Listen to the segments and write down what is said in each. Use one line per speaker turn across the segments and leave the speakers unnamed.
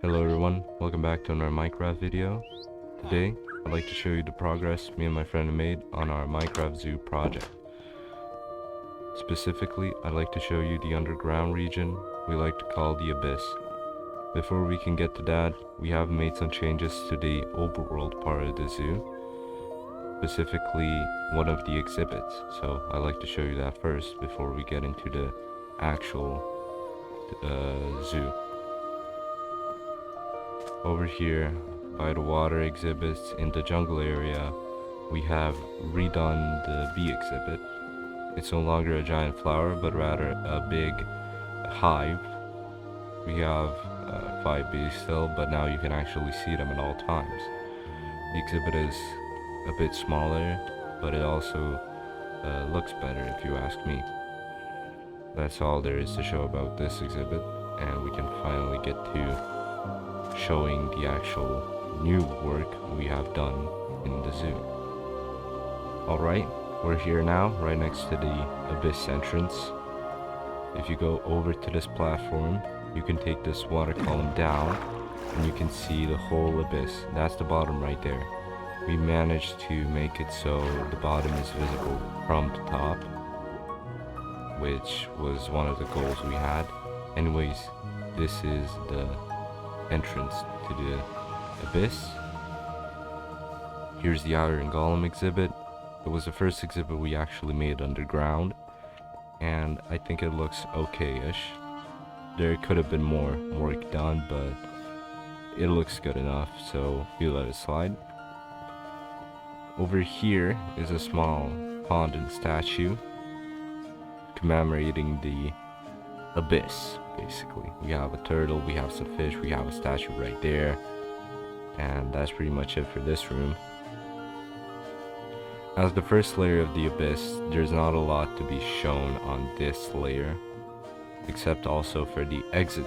Hello everyone, welcome back to another Minecraft video. Today, I'd like to show you the progress me and my friend made on our Minecraft Zoo project. Specifically, I'd like to show you the underground region we like to call the Abyss. Before we can get to that, we have made some changes to the overworld part of the zoo. Specifically, one of the exhibits, so I'd like to show you that first before we get into the actual zoo. Over here, by the water exhibits in the jungle area, we have redone the bee exhibit. It's no longer a giant flower, but rather a big hive. We have 5 bees still, but now you can actually see them at all times. The exhibit is a bit smaller, but it also looks better if you ask me. That's all there is to show about this exhibit, and we can finally get to showing the actual new work we have done in the zoo. Alright, we're here now, right next to the Abyss entrance. If you go over to this platform, you can take this water column down, and you can see the whole Abyss. That's the bottom right there. We managed to make it so the bottom is visible from the top, which was one of the goals we had. Anyways, this is the entrance to the Abyss. Here's the Iron Golem exhibit. It was the first exhibit we actually made underground, and I think it looks okay-ish. There could have been more work done, but it looks good enough, so we let it slide. Over here is a small pond and statue commemorating the Abyss. Basically, we have a turtle, we have some fish, we have a statue right there, and that's pretty much it for this room. As the first layer of the Abyss, there's not a lot to be shown on this layer, except also for the exit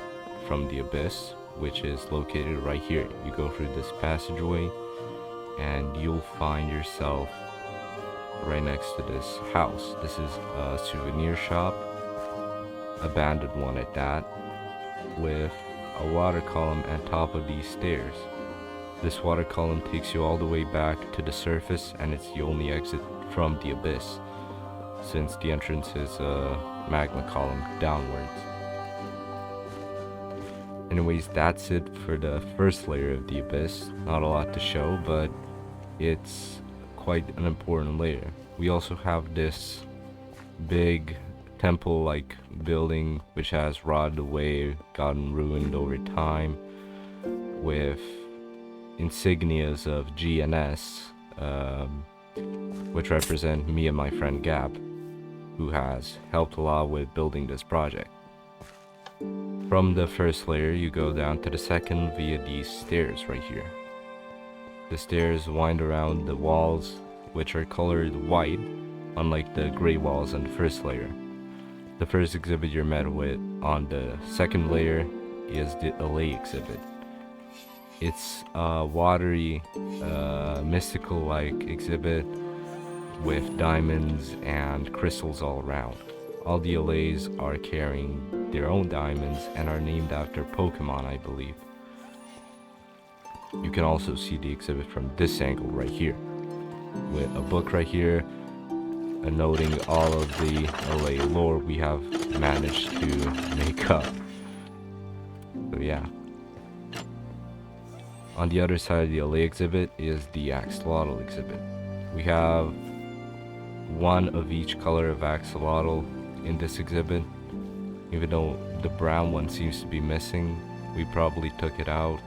from the Abyss, which is located right here. You go through this passageway and you'll find yourself right next to this house. This is a souvenir shop, abandoned one at that, with a water column on top of these stairs. This water column takes you all the way back to the surface, and it's the only exit from the Abyss, since the entrance is a magma column downwards. Anyways, that's it for the first layer of the Abyss. Not a lot to show, but it's quite an important layer. We also have this big temple-like building which has rotted away, gotten ruined over time, with insignias of G and S, which represent me and my friend Gab, who has helped a lot with building this project. From the first layer, you go down to the second via these stairs right here. The stairs wind around the walls, which are colored white, unlike the gray walls on the first layer. The first exhibit you're met with on the second layer is the LA exhibit. It's a watery, mystical-like exhibit with diamonds and crystals all around. All the LAs are carrying their own diamonds and are named after Pokemon, I believe. You can also see the exhibit from this angle right here, with a book right here, noting all of the LA lore we have managed to make up. So yeah. On the other side of the LA exhibit is the axolotl exhibit. We have one of each color of axolotl in this exhibit. Even though the brown one seems to be missing, we probably took it out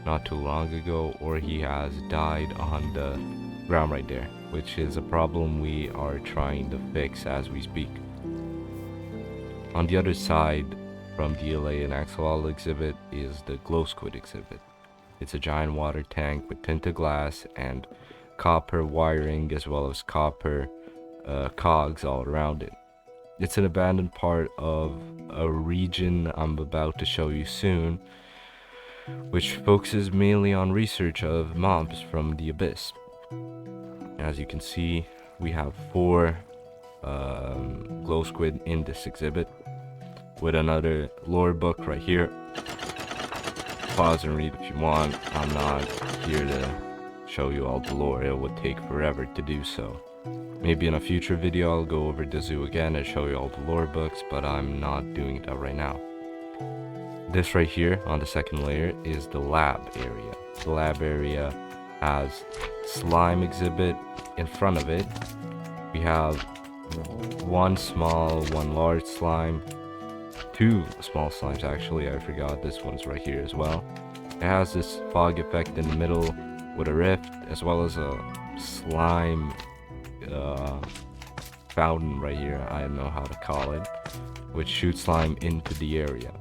not too long ago, or he has died on the ground right there, which is a problem we are trying to fix as we speak. On the other side from the LA and axolotl exhibit is the glow squid exhibit. It's a giant water tank with tinted glass and copper wiring, as well as copper cogs all around it. It's an abandoned part of a region I'm about to show you soon, which focuses mainly on research of mobs from the Abyss. As you can see, we have 4 glow squid in this exhibit, with another lore book right here. pause and read if you want. I'm not here to show you all the lore. It would take forever to do so. Maybe in a future video I'll go over the zoo again and show you all the lore books, but I'm not doing that right now. This right here on the second layer is the lab area. The lab area has slime exhibit in front of it. We have one small, one large slime, two small slimes actually. I forgot this one's right here as well. It has this fog effect in the middle with a rift, as well as a slime fountain right here, I don't know how to call it, which shoots slime into the area.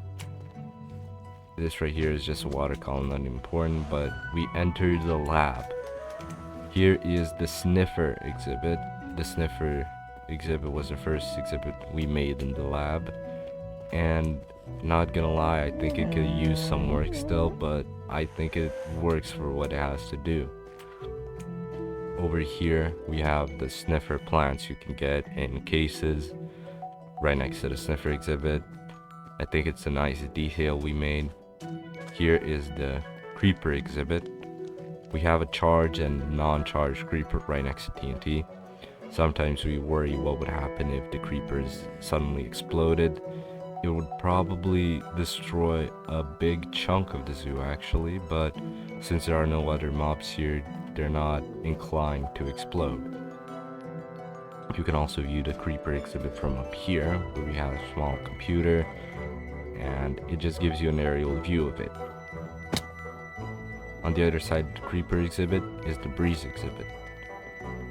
This right here is just a water column, not important, but we enter the lab. Here is the sniffer exhibit. The sniffer exhibit was the first exhibit we made in the lab, and not gonna lie, I think it could use some work still, but I think it works for what it has to do. Over here we have the sniffer plants you can get in cases right next to the sniffer exhibit. I think it's a nice detail we made. Here is the creeper exhibit. We have a charged and non-charged creeper right next to TNT. Sometimes we worry what would happen if the creepers suddenly exploded. It would probably destroy a big chunk of the zoo actually, but since there are no other mobs here, they're not inclined to explode. You can also view the creeper exhibit from up here, where we have a small computer, and it just gives you an aerial view of it. On the other side of the creeper exhibit is the breeze exhibit.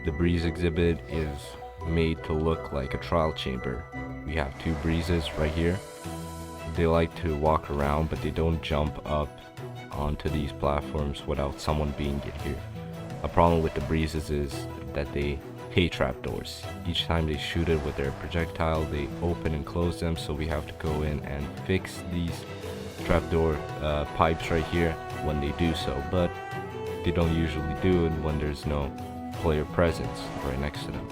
The breeze exhibit is made to look like a trial chamber. We have two breezes right here. They like to walk around, but they don't jump up onto these platforms without someone being in here. A problem with the breezes is that they hate trapdoors. Each time they shoot it with their projectile, they open and close them, so we have to go in and fix these trapdoor pipes right here when they do so, but they don't usually do it when there's no player presence right next to them.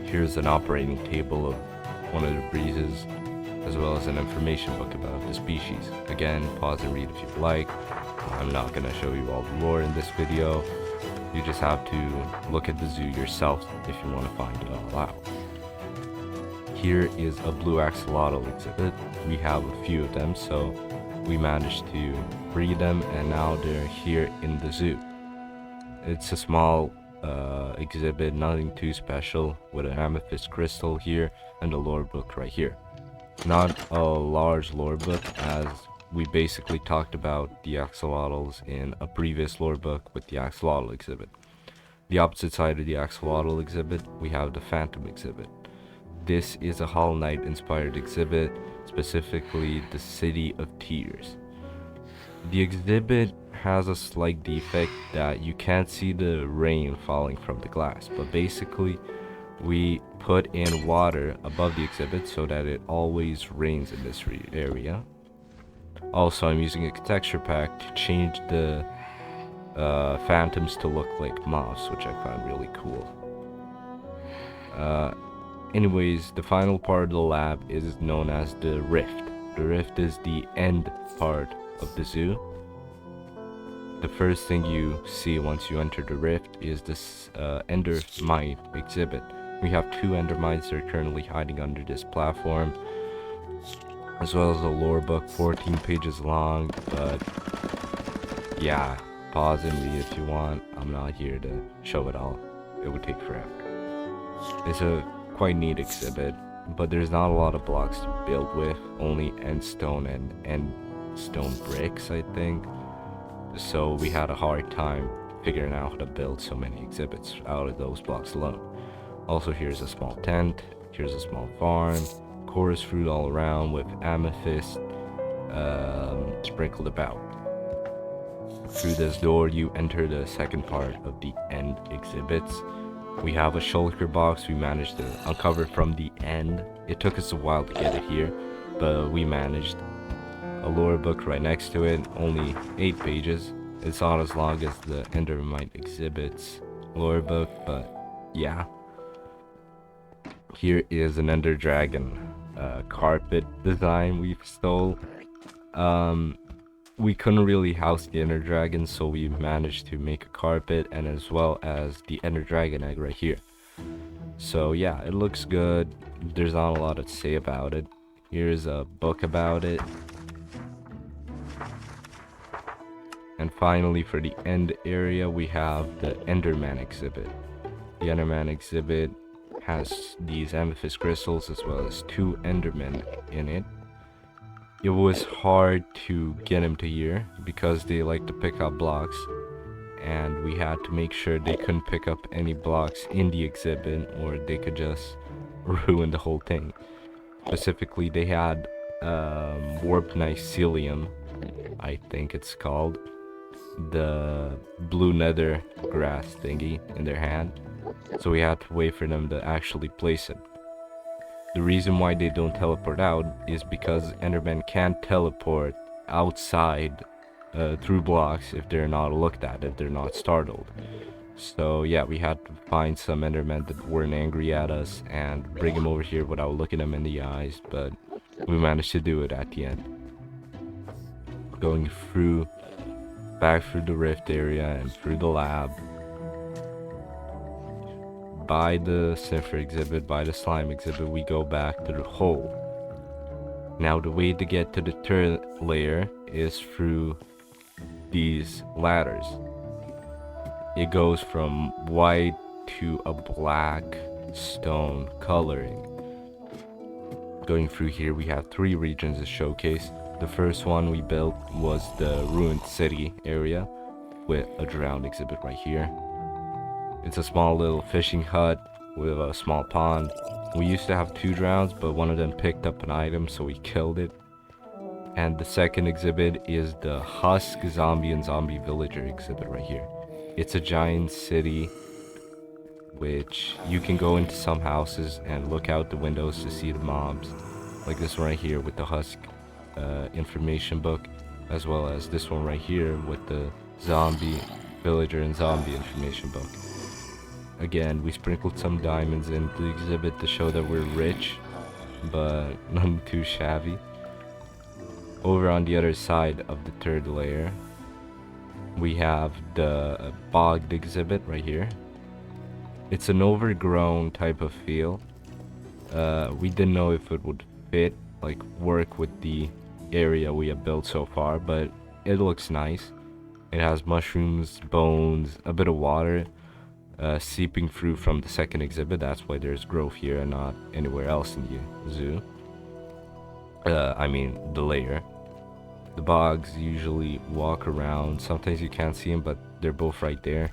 Here's an operating table of one of the breezes, as well as an information book about the species. Again, pause and read if you'd like. I'm not gonna show you all the lore in this video. You just have to look at the zoo yourself if you want to find it all out. Here is a blue axolotl exhibit. We have a few of them, so we managed to breed them, and now they're here in the zoo. It's a small exhibit, nothing too special, with an amethyst crystal here and a lore book right here. Not a large lore book, as we basically talked about the axolotls in a previous lore book with the axolotl exhibit. The opposite side of the axolotl exhibit, we have the phantom exhibit. This is a Hollow Knight inspired exhibit, specifically the City of Tears. The exhibit has a slight defect that you can't see the rain falling from the glass, but basically we put in water above the exhibit so that it always rains in this area. Also, I'm using a texture pack to change the phantoms to look like moths, which I find really cool. Anyways, the final part of the lab is known as the rift. The rift is the end part of the zoo. The first thing you see once you enter the rift is this endermite exhibit. We have two endermites that are currently hiding under this platform, as well as a lore book, 14 pages long, but yeah, pause and read if you want. I'm not here to show it all. It would take forever. It's a quite neat exhibit, but there's not a lot of blocks to build with, only end stone and end stone bricks, I think. So we had a hard time figuring out how to build so many exhibits out of those blocks alone. Also, here's a small tent, here's a small farm, chorus fruit all around with amethyst sprinkled about. Through this door you enter the second part of the end exhibits. We have a shulker box we managed to uncover from the end. It took us a while to get it here, but we managed. A lore book right next to it, only 8 pages. It's not as long as the endermite exhibits lore book, but yeah. Here is an ender dragon carpet design we stole. we couldn't really house the Ender Dragon, so we managed to make a carpet and as well as the Ender Dragon egg right here. So yeah, it looks good. There's not a lot to say about it. Here's a book about it. And finally, for the end area, we have the Enderman exhibit. The Enderman exhibit has these amethyst crystals as well as 2 Endermen in it. It was hard to get them to here because they like to pick up blocks, and we had to make sure they couldn't pick up any blocks in the exhibit or they could just ruin the whole thing. Specifically, they had warp mycelium, I think it's called, the blue nether grass thingy in their hand, so we had to wait for them to actually place it. The reason why they don't teleport out is because Endermen can't teleport outside through blocks if they're not looked at, if they're not startled. So yeah, we had to find some Endermen that weren't angry at us and bring them over here without looking them in the eyes, but we managed to do it at the end. Going through, back through the rift area and through the lab, by the Sniffer exhibit, by the slime exhibit, we go back to the hole. Now the way to get to the third layer is through these ladders. It goes from white to a black stone coloring. Going through here, we have 3 regions to showcase. The first one we built was the ruined city area with a drowned exhibit right here. It's a small little fishing hut with a small pond. We used to have 2 drowns, but one of them picked up an item, so we killed it. And the second exhibit is the Husk Zombie and Zombie Villager exhibit right here. It's a giant city, which you can go into some houses and look out the windows to see the mobs. Like this one right here with the Husk information book, as well as this one right here with the Zombie Villager and Zombie information book. Again, we sprinkled some diamonds in the exhibit to show that we're rich, but not too shabby. Over on the other side of the third layer, we have the bogged exhibit right here. It's an overgrown type of feel. We didn't know if it would fit, like work with the area we have built so far, but it looks nice. It has mushrooms, bones, a bit of water seeping through from the second exhibit. That's why there's growth here and not anywhere else in the zoo. I mean the layer. The bogs usually walk around. Sometimes you can't see them, but they're both right there.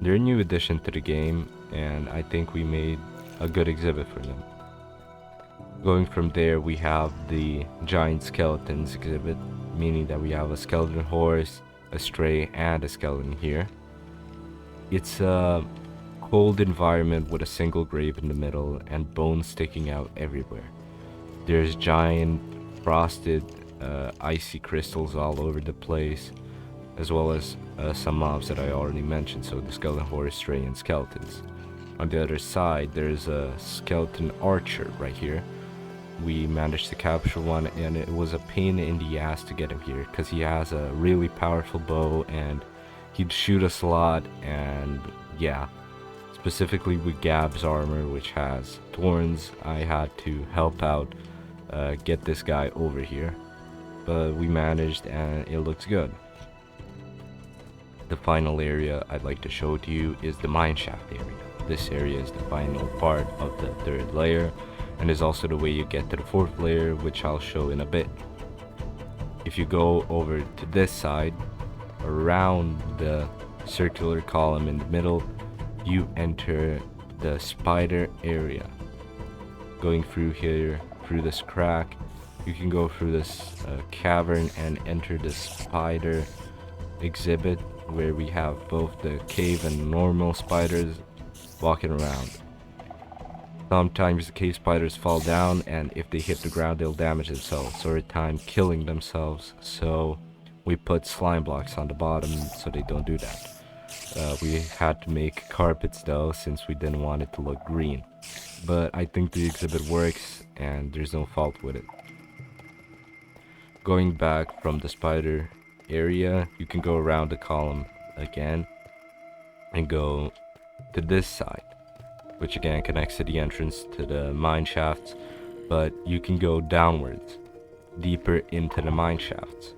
They're a new addition to the game, and I think we made a good exhibit for them. Going from there, we have the giant skeletons exhibit, meaning that we have a skeleton horse, a stray, and a skeleton here. It's a cold environment with a single grave in the middle and bones sticking out everywhere. There's giant frosted icy crystals all over the place, as well as some mobs that I already mentioned, so the skeleton horse, stray, and skeletons. On the other side, there's a skeleton archer right here. We managed to capture one, and it was a pain in the ass to get him here because he has a really powerful bow and he'd shoot us a lot. And yeah, specifically with Gab's armor, which has thorns, I had to help out get this guy over here, but we managed and it looks good. The final area I'd like to show to you is the mineshaft area. This area is the final part of the third layer, and is also the way you get to the fourth layer, which I'll show in a bit. If you go over to this side, around the circular column in the middle, you enter the spider area. Going through here, through this crack, you can go through this cavern and enter the spider exhibit, where we have both the cave and normal spiders walking around. Sometimes the cave spiders fall down, and if they hit the ground they'll damage themselves or at times killing themselves, so we put slime blocks on the bottom so they don't do that. We had to make carpets though, since we didn't want it to look green, but I think the exhibit works and there's no fault with it. Going back from the spider area, you can go around the column again and go to this side, which again connects to the entrance to the mine shafts, but you can go downwards, deeper into the mine shafts.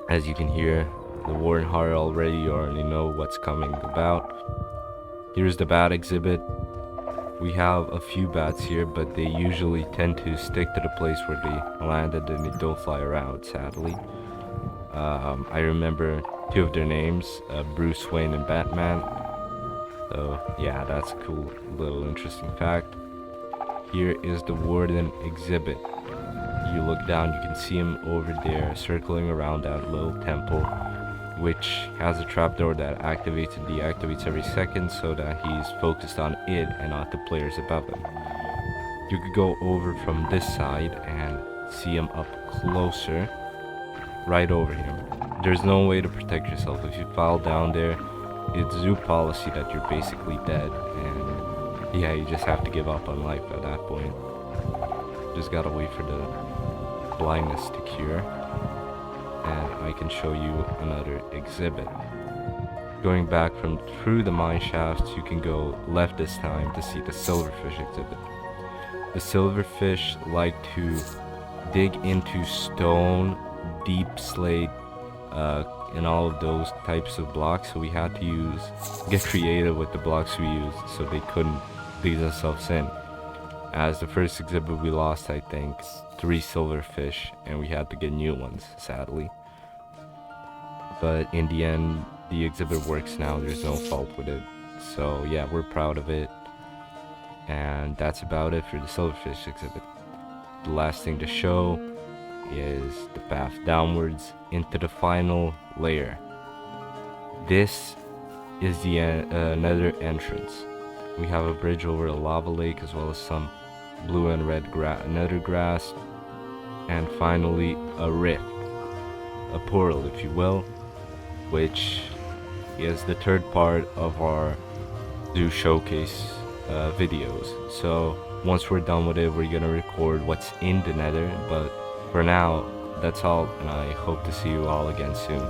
As you can hear the Warren Horror already, you already know what's coming about. Here's the bat exhibit. We have a few bats here, but they usually tend to stick to the place where they landed and they don't fly around, sadly. I remember two of their names, Bruce Wayne and Batman. So yeah, that's a cool little interesting fact. Here is the Warden exhibit. You look down, you can see him over there circling around that little temple, which has a trapdoor that activates and deactivates every second so that he's focused on it and not the players above him. You could go over from this side and see him up closer, right over him. There's no way to protect yourself. If you fall down there, it's zoo policy that you're basically dead, and yeah, you just have to give up on life at that point. Just gotta wait for the blindness to cure. And I can show you another exhibit. Going back from through the mine shafts, you can go left this time to see the silverfish exhibit. The silverfish like to dig into stone, deep slate, and all of those types of blocks, so we had to get creative with the blocks we used so they couldn't lead themselves in. As the first exhibit we lost, I think, 3 silverfish, and we had to get new ones, sadly. But in the end, the exhibit works now, there's no fault with it. So yeah, we're proud of it. And that's about it for the silverfish exhibit. The last thing to show is the path downwards into the final layer. This is the nether entrance. We have a bridge over a lava lake, as well as some blue and red nether grass, and finally a rift, a portal if you will, which is the third part of our zoo showcase videos. So once we're done with it, we're gonna record what's in the nether, but for now that's all, and I hope to see you all again soon.